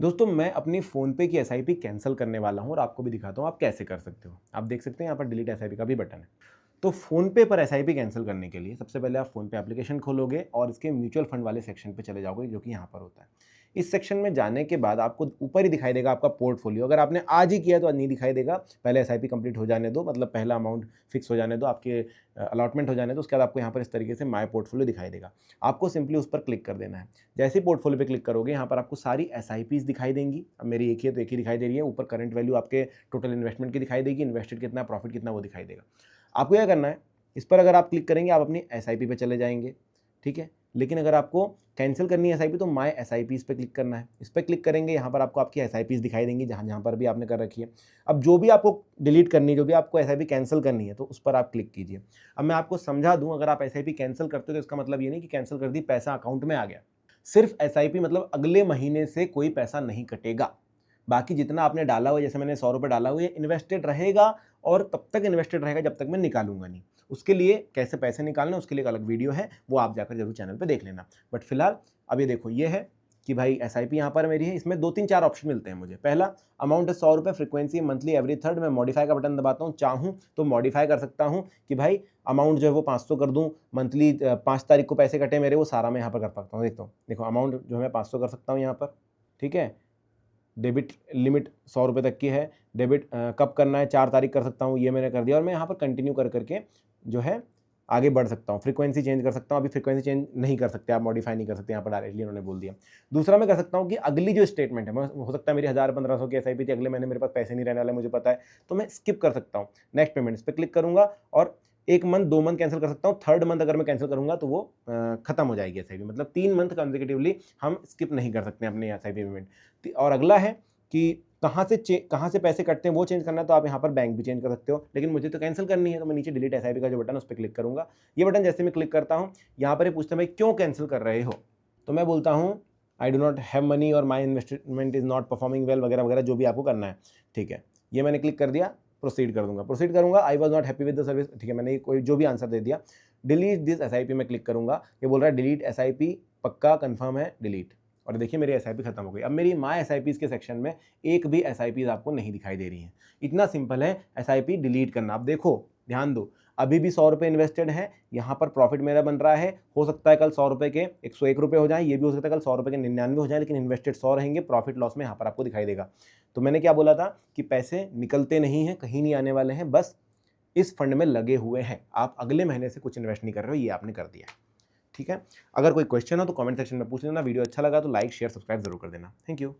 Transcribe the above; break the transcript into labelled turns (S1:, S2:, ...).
S1: दोस्तों मैं अपनी फ़ोनपे की एसआईपी कैंसिल करने वाला हूँ और आपको भी दिखाता हूँ आप कैसे कर सकते हो। आप देख सकते हैं यहाँ पर डिलीट एसआईपी का भी बटन है। तो फ़ोनपे पर एसआईपी कैंसिल करने के लिए सबसे पहले आप फ़ोनपे एप्लीकेशन खोलोगे और इसके म्यूचुअल फंड वाले सेक्शन पे चले जाओगे जो कि यहाँ पर होता है। इस सेक्शन में जाने के बाद आपको ऊपर ही दिखाई देगा आपका पोर्टफोलियो। अगर आपने आज ही किया तो आज नहीं दिखाई देगा, पहले एसआईपी कंप्लीट हो जाने दो, मतलब पहला अमाउंट फिक्स हो जाने दो, आपके अलॉटमेंट हो जाने दो। उसके बाद आपको यहाँ पर इस तरीके से माय पोर्टफोलियो दिखाई देगा। आपको सिंपली उस पर क्लिक कर देना है। जैसे ही पोर्टफोलियो पे क्लिक करोगे यहाँ पर आपको सारी एसआईपीज़ दिखाई देंगी। अब मेरी एक ही है तो एक ही दिखाई दे रही है। ऊपर करंट वैल्यू आपके टोटल इन्वेस्टमेंट की दिखाई देगी, इन्वेस्टेड कितना, प्रॉफिट कितना वो दिखाई देगा। आपको क्या करना है, इस पर अगर आप क्लिक करेंगे आप अपनी एसआईपी पे चले जाएंगे, ठीक है। लेकिन अगर आपको कैंसिल करनी है एसआईपी तो माय एसआईपीज़ पे क्लिक करना है। इस पर क्लिक करेंगे, यहाँ पर आपको आपकी एसआईपीज़ दिखाई देंगी जहाँ जहाँ पर भी आपने कर रखी है। अब जो भी आपको डिलीट करनी है, जो भी आपको एसआईपी कैंसिल करनी है तो उस पर आप क्लिक कीजिए। अब मैं आपको समझा दूँ, अगर आप एसआईपी कैंसिल करते हो तो इसका मतलब ये नहीं कि कैंसिल कर दी पैसा अकाउंट में आ गया। सिर्फ एसआईपी मतलब अगले महीने से कोई पैसा नहीं कटेगा। बाकी जितना आपने डाला हुआ, जैसे मैंने 100 रुपये डाला हुआ, ये इन्वेस्टेड रहेगा और तब तक इन्वेस्टेड रहेगा जब तक मैं निकालूंगा नहीं। उसके लिए कैसे पैसे निकालने उसके लिए एक अलग वीडियो है, वो आप जाकर जरूर चैनल पे देख लेना। बट फिलहाल अब ये देखो, ये है कि भाई एसआईपी यहाँ पर मेरी है। इसमें 2 3 4 ऑप्शन मिलते हैं मुझे। पहला अमाउंट है 100 रुपये, फ्रीक्वेंसी मंथली एवरी थर्ड। मैं मॉडिफाई का बटन दबाता हूँ, चाहूँ तो मॉडिफाई कर सकता हूँ कि भाई अमाउंट जो है वो 500 कर दूँ, मंथली 5 तारीख को पैसे कटे मेरे, वो सारा मैं यहाँ पर कर सकता हूँ। देखता हूँ, देखो अमाउंट जो है मैं 500 कर सकता हूँ यहाँ पर, ठीक है। डेबिट लिमिट 100 रुपये तक की है। डेबिट कब करना है, 4 तारीख कर सकता हूँ, ये मैंने कर दिया। और मैं यहाँ पर कंटिन्यू कर करके जो है आगे बढ़ सकता हूँ। फ्रीक्वेंसी चेंज कर सकता हूँ, अभी फ्रीक्वेंसी चेंज नहीं कर सकते, आप मॉडिफाई नहीं कर सकते, यहाँ पर डायरेक्टली उन्होंने बोल दिया। दूसरा मैं कर सकता हूँ कि अगली जो स्टेटमेंट है, हो सकता है मेरी 1000-1500 की एसआईपी थी, अगले महीने मेरे पास पैसे नहीं रहने वाले, मुझे पता है, तो मैं स्किप कर सकता हूँ। नेक्स्ट पेमेंट इस पर क्लिक करूँगा और 1 मंथ 2 मंथ कैंसिल कर सकता हूँ। थर्ड मंथ अगर मैं कैंसिल करूँगा तो वो खत्म हो जाएगी एसआईपी। मतलब 3 मंथ कंसेक्यूटिवली हम स्किप नहीं कर सकते अपने एसआईपी पेमेंट। और अगला है कि कहाँ से पैसे कटते हैं वो चेंज करना है, तो आप यहाँ पर बैंक भी चेंज कर सकते हो। लेकिन मुझे तो कैंसिल करनी है, तो मैं नीचे डिलीट एसआईपी का जो बटन है उस पर क्लिक करूँगा। ये बटन जैसे मैं क्लिक करता हूँ, यहाँ पर ये पूछता है भाई क्यों कैंसिल कर रहे हो, तो मैं बोलता हूँ I do not have money और my investment is not performing well, वगैरह वगैरह जो भी आपको करना है, ठीक है। ये मैंने क्लिक कर दिया, प्रोसीड कर दूंगा। प्रोसीड करूंगा, I was not happy with the service, ठीक है, मैंने कोई जो भी आंसर दे दिया। डिलीट दिस एसआईपी में क्लिक करूंगा, ये बोल रहा है डिलीट एसआईपी, पक्का कंफर्म है, डिलीट। और देखिए मेरी एसआईपी खत्म हो गई। अब मेरी माय एसआईपीज़ के सेक्शन में एक भी एसआईपीज़ आपको नहीं दिखाई दे रही है। इतना सिंपल है एसआईपी डिलीट करना। आप देखो, ध्यान दो, अभी भी 100 रुपये इन्वेस्टेड है, यहाँ पर प्रॉफिट मेरा बन रहा है। हो सकता है कल 100 रुपये के 101 रुपये हो जाए, ये भी हो सकता है कल 100 रुपये के 99 हो जाए, लेकिन इन्वेस्टेड 100 रहेंगे। प्रॉफिट लॉस में यहाँ पर आपको दिखाई देगा। तो मैंने क्या बोला था कि पैसे निकलते नहीं हैं, कहीं नहीं आने वाले हैं, बस इस फंड में लगे हुए हैं। आप अगले महीने से कुछ इन्वेस्ट नहीं कर रहे हो, ये आपने कर दिया, ठीक है। अगर कोई क्वेश्चन हो तो कमेंट सेक्शन में पूछ लेना। वीडियो अच्छा लगा तो लाइक शेयर सब्सक्राइब जरूर कर देना। Thank you.